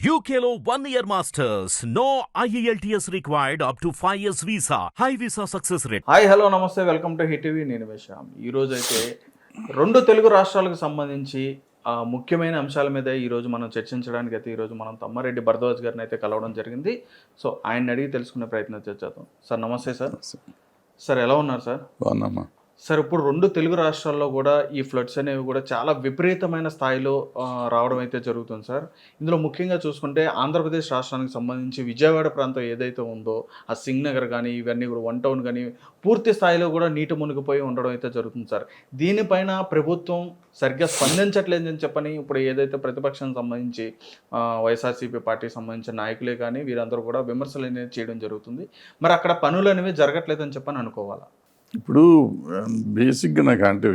UKLO 1 year masters. No IELTS required up to 5 years visa. High visa success rate. Hi hello నమస్తే welcome to hit TV. నేను విషయం ఈరోజు అయితే రెండు తెలుగు రాష్ట్రాలకు సంబంధించి ముఖ్యమైన అంశాల మీద ఈరోజు మనం చర్చించడానికి అయితే ఈరోజు మనం తమ్మారెడ్డి భరద్వాజ్ గారిని అయితే కలవడం జరిగింది. సో ఆయన అడిగి తెలుసుకునే ప్రయత్నం చేద్దాం. సార్ నమస్తే సార్. సార్ ఎలా ఉన్నారు సార్? బాగున్నామా సార్, ఇప్పుడు రెండు తెలుగు రాష్ట్రాల్లో కూడా ఈ ఫ్లడ్స్ అనేవి కూడా చాలా విపరీతమైన స్థాయిలో రావడం అయితే జరుగుతుంది సార్. ఇందులో ముఖ్యంగా చూసుకుంటే ఆంధ్రప్రదేశ్ రాష్ట్రానికి సంబంధించి విజయవాడ ప్రాంతం ఏదైతే ఉందో ఆ సింగ్ నగర్ కానీ ఇవన్నీ కూడా వన్ టౌన్ కానీ పూర్తి స్థాయిలో కూడా నీటి మునిగిపోయి ఉండడం అయితే జరుగుతుంది సార్. దీనిపైన ప్రభుత్వం సరిగ్గా స్పందించట్లేదని చెప్పని ఇప్పుడు ఏదైతే ప్రతిపక్షానికి సంబంధించి వైఎస్ఆర్సీపీ పార్టీకి సంబంధించిన నాయకులే కానీ వీరందరూ కూడా విమర్శలు అనేది చేయడం జరుగుతుంది. మరి అక్కడ పనులు అనేవి జరగట్లేదని చెప్పని అనుకోవాలా? ఇప్పుడు బేసిక్గా నాకు అంటే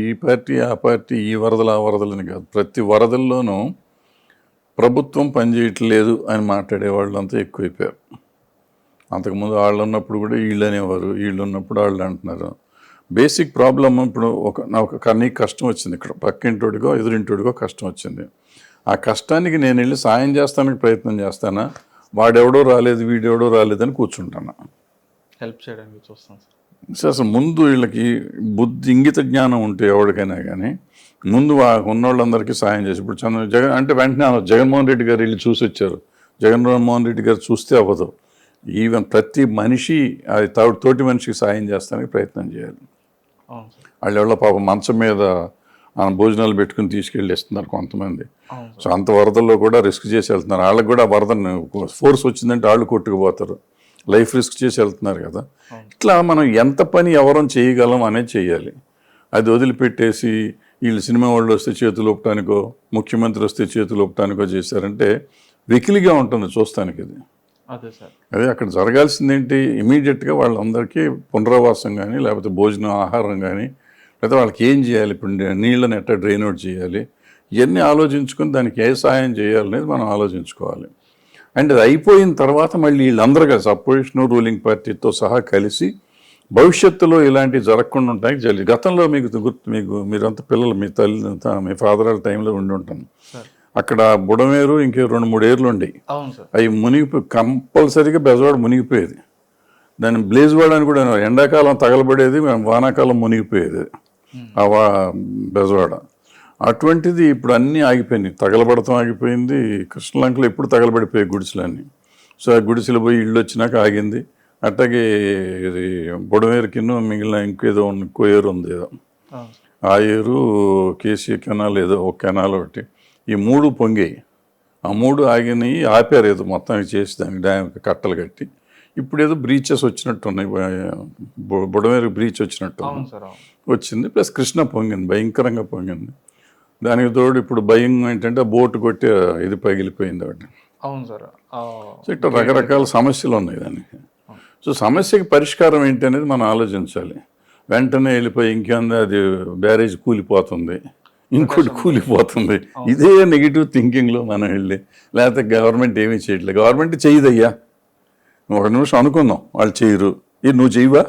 ఈ పార్టీ ఆ పార్టీ ఈ వరదలు ఆ వరదలని కాదు, ప్రతి వరదల్లోనూ ప్రభుత్వం పనిచేయట్లేదు అని మాట్లాడే వాళ్ళంతా ఎక్కువైపోయారు. అంతకుముందు వాళ్ళు ఉన్నప్పుడు కూడా వీళ్ళు అనేవారు, వీళ్ళు ఉన్నప్పుడు వాళ్ళు అంటున్నారు. బేసిక్ ప్రాబ్లమ్ ఇప్పుడు నీకు కష్టం వచ్చింది, ఇక్కడ పక్కింటోడికో ఎదురింటోడికో కష్టం వచ్చింది. ఆ కష్టానికి నేను వెళ్ళి సాయం చేస్తానికి ప్రయత్నం చేస్తానా, వాడెవడో రాలేదు వీడెవడో రాలేదని కూర్చుంటాను. హెల్ప్ చేయడానికి చూస్తాను సార్. అసలు ముందు వీళ్ళకి బుద్ధి ఇంగిత జ్ఞానం ఉంటే ఎవరికైనా కానీ ముందు ఉన్నోళ్ళందరికీ సాయం చేసి ఇప్పుడు జగన్ అంటే వెంటనే జగన్మోహన్ రెడ్డి గారు వెళ్ళి చూసి వచ్చారు. జగన్మోహన్ రెడ్డి గారు చూస్తే అవ్వదు. ఈవెన్ ప్రతి మనిషి అది తోటి మనిషికి సాయం చేస్తానికి ప్రయత్నం చేయాలి. వాళ్ళు ఎవరో పాపం మంచం మీద భోజనాలు పెట్టుకుని తీసుకెళ్ళి ఇస్తున్నారు కొంతమంది. సో అంత వరదల్లో కూడా రిస్క్ చేసి వెళ్తున్నారు. వాళ్ళకి కూడా వరదని ఫోర్స్ వచ్చిందంటే వాళ్ళు కొట్టుకుపోతారు, లైఫ్ రిస్క్ చేసి వెళ్తున్నారు కదా. ఇట్లా మనం ఎంత పని ఎవరం చేయగలం అనేది చేయాలి. అది వదిలిపెట్టేసి వీళ్ళు సినిమా వాళ్ళు వస్తే చేతులు ఒప్పటానికో ముఖ్యమంత్రి వస్తే చేతులు ఒప్పటానికో చేశారంటే వెకిలిగా ఉంటుంది చూస్తానికి. ఇది అదే అక్కడ జరగాల్సిందేంటి, ఇమీడియట్గా వాళ్ళందరికీ పునరావాసం కానీ లేకపోతే భోజనం ఆహారం కానీ లేకపోతే వాళ్ళకి ఏం చేయాలి, ఇప్పుడు నీళ్ళని ఎట్లా డ్రైన్ అవుట్ చేయాలి, ఇవన్నీ ఆలోచించుకొని దానికి ఏ సహాయం చేయాలనేది మనం ఆలోచించుకోవాలి. అండ్ అది అయిపోయిన తర్వాత మళ్ళీ వీళ్ళందరూ కలిసి అపోజిషన్ రూలింగ్ పార్టీతో సహా కలిసి భవిష్యత్తులో ఇలాంటివి జరగకుండా ఉంటాయి జరిగి. గతంలో మీకు మీరంతా పిల్లలు మీ తల్లి మీ ఫాదర్ వాళ్ళ టైంలో ఉండి ఉంటాను. అక్కడ బుడమేరు ఇంకే 2-3 ఏర్లు ఉండేవి. అవి మునిగిపోయి కంపల్సరీగా బెజవాడ మునిగిపోయేది. దాన్ని బ్లేజ్వాడ అని కూడా ఎండాకాలం తగలబడేది, వానాకాలం మునిగిపోయేది ఆ బెజవాడ. అటువంటిది ఇప్పుడు అన్నీ ఆగిపోయినాయి, తగలబడతాం ఆగిపోయింది. కృష్ణలంకలో ఎప్పుడు తగలబడిపోయాయి గుడిసెలన్నీ. సో ఆ గుడిసెలు పోయి ఇళ్ళు వచ్చినాక ఆగింది. అట్లాగే ఇది బుడమేరుకిన్నో మిగిలిన ఇంకో ఏరు ఉంది ఏదో, ఆ ఏరు కేసీ కెనాల్ ఏదో ఒక కెనాల్ ఒకటి, ఈ 3 పొంగాయి. ఆ 3 ఆగినాయి, ఆపారు ఏదో మొత్తానికి చేసి దానికి డ్యామ్ కట్టలు కట్టి. ఇప్పుడు ఏదో బ్రీచెస్ వచ్చినట్టు ఉన్నాయి, బుడమేరు బ్రీచ్ వచ్చినట్టు వచ్చింది. ప్లస్ కృష్ణ పొంగింది, భయంకరంగా పొంగింది. దానికి తోడు ఇప్పుడు భయం ఏంటంటే బోటు కొట్టి ఇది పగిలిపోయింది ఒకటి. అవును సార్. సో ఇట్లా రకరకాల సమస్యలు ఉన్నాయి దానికి. సో సమస్యకి పరిష్కారం ఏంటి అనేది మనం ఆలోచించాలి. వెంటనే వెళ్ళిపోయి ఇంకేంది అది బ్యారేజ్ కూలిపోతుంది, ఇంకోటి కూలిపోతుంది, ఇదే నెగిటివ్ థింకింగ్లో మనం వెళ్ళి లేకపోతే గవర్నమెంట్ ఏమీ చేయట్లేదు, గవర్నమెంట్ చేయదయ్యా, ఒక నిమిషం అనుకుందాం వాళ్ళు చేయరు, ఇది నువ్వు చేయవా,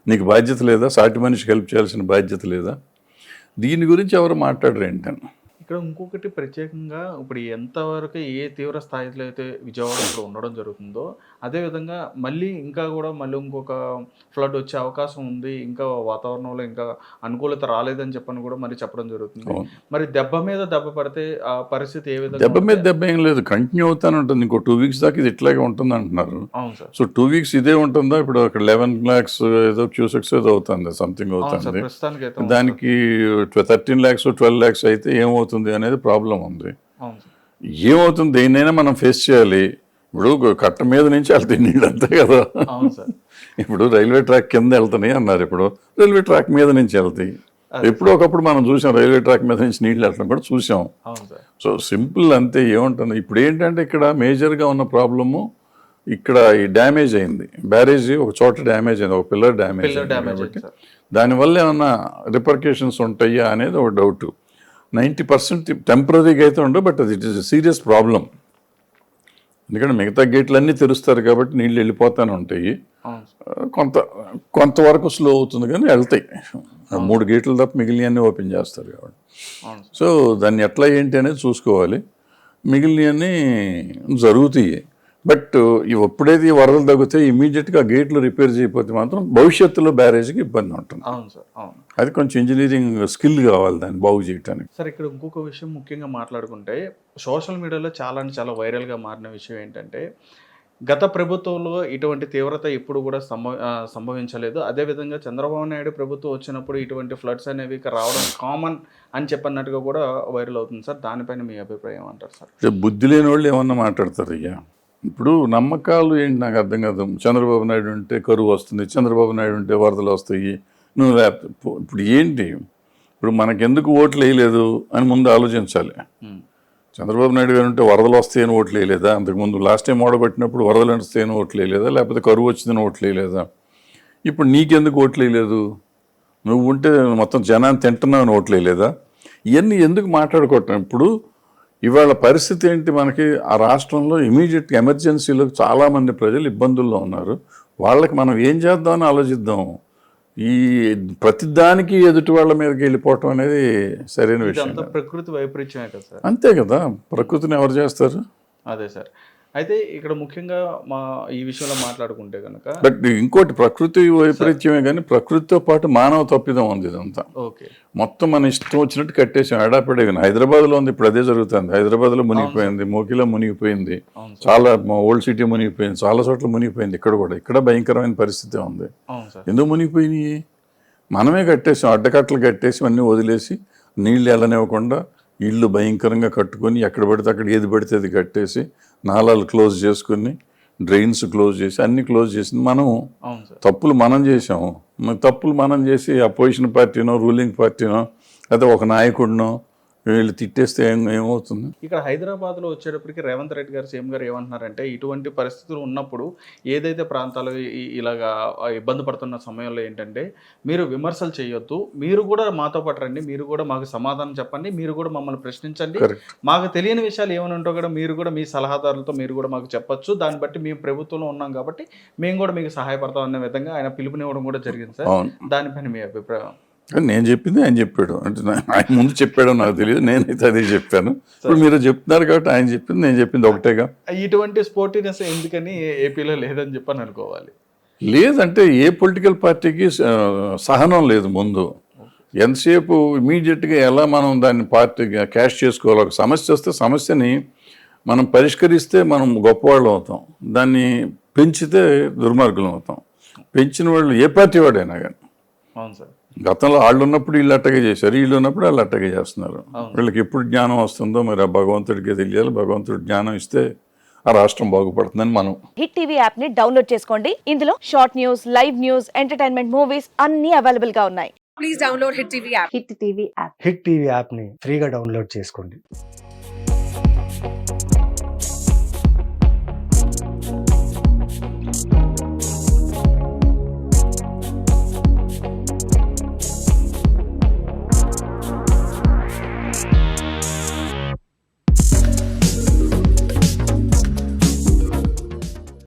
నీకు బాధ్యత లేదా, సాటి మనిషికి హెల్ప్ చేయాల్సిన బాధ్యత లేదా, దీని గురించి ఎవరు మాట్లాడరు ఏంటని. ఇక్కడ ఇంకొకటి ప్రత్యేకంగా ఇప్పుడు ఎంతవరకు ఏ తీవ్ర స్థాయిలో అయితే విజయవాడ ఇప్పుడు ఉండడం జరుగుతుందో అదేవిధంగా మళ్ళీ ఇంకొక ఫ్లడ్ వచ్చే అవకాశం ఉంది, ఇంకా వాతావరణంలో ఇంకా అనుకూలత రాలేదని చెప్పని కూడా మరి చెప్పడం జరుగుతుంది. మరి దెబ్బ మీద దెబ్బ పడితే ఆ పరిస్థితి ఏ విధంగా? దెబ్బ మీద దెబ్బ ఏం లేదు, కంటిన్యూ అవుతానే ఉంటుంది. ఇంకో 2 వీక్స్ దాకా ఇది ఇట్లాగే ఉంటుంది అంటున్నారు. సో 2 వీక్స్ ఇదే ఉంటుందా? ఇప్పుడు అక్కడ 11 lakhs ఏదో క్యూసెక్స్ ఏదో అవుతుంది, సంథింగ్ అవుతుంది. దానికి 13 lakhs 12 lakhs అయితే ఏమవుతుంది అనేది ప్రాబ్లం ఉంది. ఏమవుతుంది, దేన్నైనా మనం ఫేస్ చేయాలి. ఇప్పుడు కట్ట మీద నుంచి వెళ్తాయి నీళ్ళు, అంతే కదా. ఇప్పుడు రైల్వే ట్రాక్ కింద వెళ్తున్నాయి అన్నారు, ఇప్పుడు రైల్వే ట్రాక్ మీద నుంచి వెళ్తాయి. ఎప్పుడో ఒకప్పుడు మనం చూసాం రైల్వే ట్రాక్ మీద నుంచి నీళ్ళు వెళ్ళడం కూడా చూసాం. సో సింపుల్ అంతే. ఏముంటుంది ఇప్పుడు ఏంటంటే ఇక్కడ మేజర్గా ఉన్న ప్రాబ్లము ఇక్కడ ఈ డ్యామేజ్ అయింది, బ్యారేజ్ ఒక చోట డ్యామేజ్ అయింది, ఒక పిల్లర్ డ్యామేజ్ కాబట్టి దానివల్ల ఏమన్నా రిపర్కేషన్స్ ఉంటాయా అనేది ఒక డౌట్. 90% టెంపరీగా అయితే ఉండవు, బట్ అది ఇట్ ఈస్ సీరియస్ ప్రాబ్లం. ఎందుకంటే మిగతా గేట్లన్నీ తెరుస్తారు కాబట్టి నీళ్ళు వెళ్ళిపోతానే ఉంటాయి. కొంతవరకు స్లో అవుతుంది కానీ వెళ్తాయి. 3 గేట్లు తప్ప మిగిలినవన్నీ ఓపెన్ చేస్తారు కాబట్టి. సో దాన్ని ఎట్లా ఏంటి అనేది చూసుకోవాలి. మిగిలినవన్నీ జరుగుతాయి. బట్ ఎప్పుడైతే ఈ వరదలు తగ్గుతాయి ఇమీడియట్గా గేట్లు రిపేర్ చేయకపోతే మాత్రం భవిష్యత్తులో బ్యారేజ్కి ఇబ్బంది ఉంటుంది. అవును సార్, అవును. అది కొంచెం ఇంజనీరింగ్ స్కిల్ కావాలి దాన్ని బాగు చేయడానికి. సార్ ఇక్కడ ఇంకొక విషయం ముఖ్యంగా మాట్లాడుకుంటే సోషల్ మీడియాలో చాలా అంటే చాలా వైరల్గా మారిన విషయం ఏంటంటే గత ప్రభుత్వంలో ఇటువంటి తీవ్రత ఎప్పుడు కూడా సంభవించలేదు. అదేవిధంగా చంద్రబాబు నాయుడు ప్రభుత్వం వచ్చినప్పుడు ఇటువంటి ఫ్లడ్స్ అనేవి రావడం కామన్ అని చెప్పన్నట్టుగా కూడా వైరల్ అవుతుంది సార్. దానిపైన మీ అభిప్రాయం అంటారు సార్? బుద్ధి లేని వాళ్ళు ఏమన్నా మాట్లాడతారు. అయ్యా ఇప్పుడు నమ్మకాలు ఏంటి నాకు అర్థం కాదు. చంద్రబాబు నాయుడు ఉంటే కరువు వస్తుంది, చంద్రబాబు నాయుడు ఉంటే వరదలు వస్తాయి, నువ్వు ఇప్పుడు ఏంటి? ఇప్పుడు మనకెందుకు ఓట్లు వేయలేదు అని ముందు ఆలోచించాలి. చంద్రబాబు నాయుడు గారు ఉంటే వరదలు వస్తాయని ఓట్లు వేయలేదా? అంతకుముందు లాస్ట్ టైం ఓడగొట్టినప్పుడు వరదలు వస్తాయని ఓట్లు వేయలేదా? లేకపోతే కరువు వచ్చిందని ఓట్లు వేయలేదా? ఇప్పుడు నీకెందుకు ఓట్లు వేయలేదు? నువ్వు ఉంటే మొత్తం జనాన్ని తింటున్నావు అని ఓట్లు వేయలేదా? ఇవన్నీ ఎందుకు మాట్లాడుకోవటం? ఇప్పుడు ఇవాళ పరిస్థితి ఏంటి? మనకి ఆ రాష్ట్రంలో ఇమీడియట్ ఎమర్జెన్సీలో చాలామంది ప్రజలు ఇబ్బందుల్లో ఉన్నారు. వాళ్ళకి మనం ఏం చేద్దామని ఆలోచిద్దాం. ఈ ప్రతిదానికి ఎదుటి వాళ్ళ మీదకి వెళ్ళిపోవటం అనేది సరైన విషయం. ప్రకృతి వైపరీత్యమే కదా సార్. అంతే కదా, ప్రకృతిని ఎవరు చేస్తారు? అదే సార్. అయితే ఇక్కడ ముఖ్యంగా ఈ విషయంలో మాట్లాడుకుంటే కనుక బట్ ఇంకోటి ప్రకృతి వైపరీత్యమే కానీ ప్రకృతితో పాటు మానవ తప్పిదం ఉంది ఇదంతా. ఓకే, మొత్తం మన ఇష్టం వచ్చినట్టు కట్టేసాం ఎడాపెడే. హైదరాబాద్లో ఉంది ఇప్పుడు అదే జరుగుతుంది. హైదరాబాద్లో మునిగిపోయింది, మోకిలో మునిగిపోయింది, చాలా ఓల్డ్ సిటీ మునిగిపోయింది, చాలా చోట్ల మునిగిపోయింది. ఇక్కడ భయంకరమైన పరిస్థితి ఉంది. ఎందుకు మునిగిపోయినాయి? మనమే కట్టేసాం, అడ్డకట్టలు కట్టేసి అన్నీ వదిలేసి నీళ్ళు వెళ్ళనివ్వకుండా ఇళ్ళు భయంకరంగా కట్టుకొని ఎక్కడ పడితే అక్కడ ఏది పడితే అది కట్టేసి నాలాలు క్లోజ్ చేసుకుని డ్రైన్స్ క్లోజ్ చేసి అన్ని క్లోజ్ చేసింది మనం. తప్పులు మనం చేసాము. తప్పులు మనం చేసి అపోజిషన్ పార్టీనో రూలింగ్ పార్టీనో లేదా ఒక నాయకుడినో వీళ్ళు తిట్టేస్తే ఏమవుతుంది? ఇక్కడ హైదరాబాద్లో వచ్చేటప్పటికి రేవంత్ రెడ్డి గారు సీఎం గారు ఏమంటున్నారంటే ఇటువంటి పరిస్థితులు ఉన్నప్పుడు ఏదైతే ప్రాంతాలు ఇలాగా ఇబ్బంది పడుతున్న సమయంలో ఏంటంటే మీరు విమర్శలు చేయొద్దు, మీరు కూడా మాతో పాటు రండి, మీరు కూడా మాకు సమాధానం చెప్పండి, మీరు కూడా మమ్మల్ని ప్రశ్నించండి, మాకు తెలియని విషయాలు ఏమైనా ఉంటో కూడా మీరు కూడా మీ సలహాదారులతో మీరు కూడా మాకు చెప్పొచ్చు, దాన్ని బట్టి మేము ప్రభుత్వంలో ఉన్నాం కాబట్టి మేము కూడా మీకు సహాయపడతాం అనే విధంగా ఆయన పిలుపునివ్వడం కూడా జరిగింది సార్. దానిపైన మీ అభిప్రాయం? నేను చెప్పింది ఆయన చెప్పాడు అంటే ఆయన ముందు చెప్పాడో నాకు తెలియదు, నేనైతే అదే చెప్పాను. ఇప్పుడు మీరు చెప్తున్నారు కాబట్టి ఆయన చెప్పింది నేను చెప్పింది ఒకటేగా. ఇటువంటి స్పోర్టినెస్ ఎందుకని ఏపీలో లేదని చెప్పని అనుకోవాలి? లేదంటే ఏ పొలిటికల్ పార్టీకి సహనం లేదు. ముందు ఎంతసేపు ఇమీడియట్గా ఎలా మనం దాన్ని పార్టీగా క్యాష్ చేసుకోవాలి. ఒక సమస్య వస్తే సమస్యని మనం పరిష్కరిస్తే మనం గొప్పవాళ్ళు అవుతాం, దాన్ని పెంచితే దుర్మార్గులం అవుతాం. పెంచిన వాళ్ళు ఏ పార్టీ వాడైనా కానీ. అవును సార్. గతంలో వాళ్ళు ఉన్నప్పుడు వీళ్ళు అట్టగే చేశారు, వీళ్ళు ఉన్నప్పుడు వాళ్ళు అట్టగే చేస్తున్నారు. వీళ్ళకి ఎప్పుడు జ్ఞానం వస్తుందో మరి ఆ భగవంతుడికి తెలియాలి. భగవంతుడి జ్ఞానం ఇస్తే ఆ రాష్ట్రం బాగుపడుతుందని మనం. హిట్ టీవీ యాప్ ని డౌన్లోడ్ చేసుకోండి. ఇందులో short news, live news, entertainment movies అన్ని అవైలబుల్ గా ఉన్నాయి. Please download hit TV app. Hit TV app ని ఫ్రీగా డౌన్లోడ్ చేసుకోండి.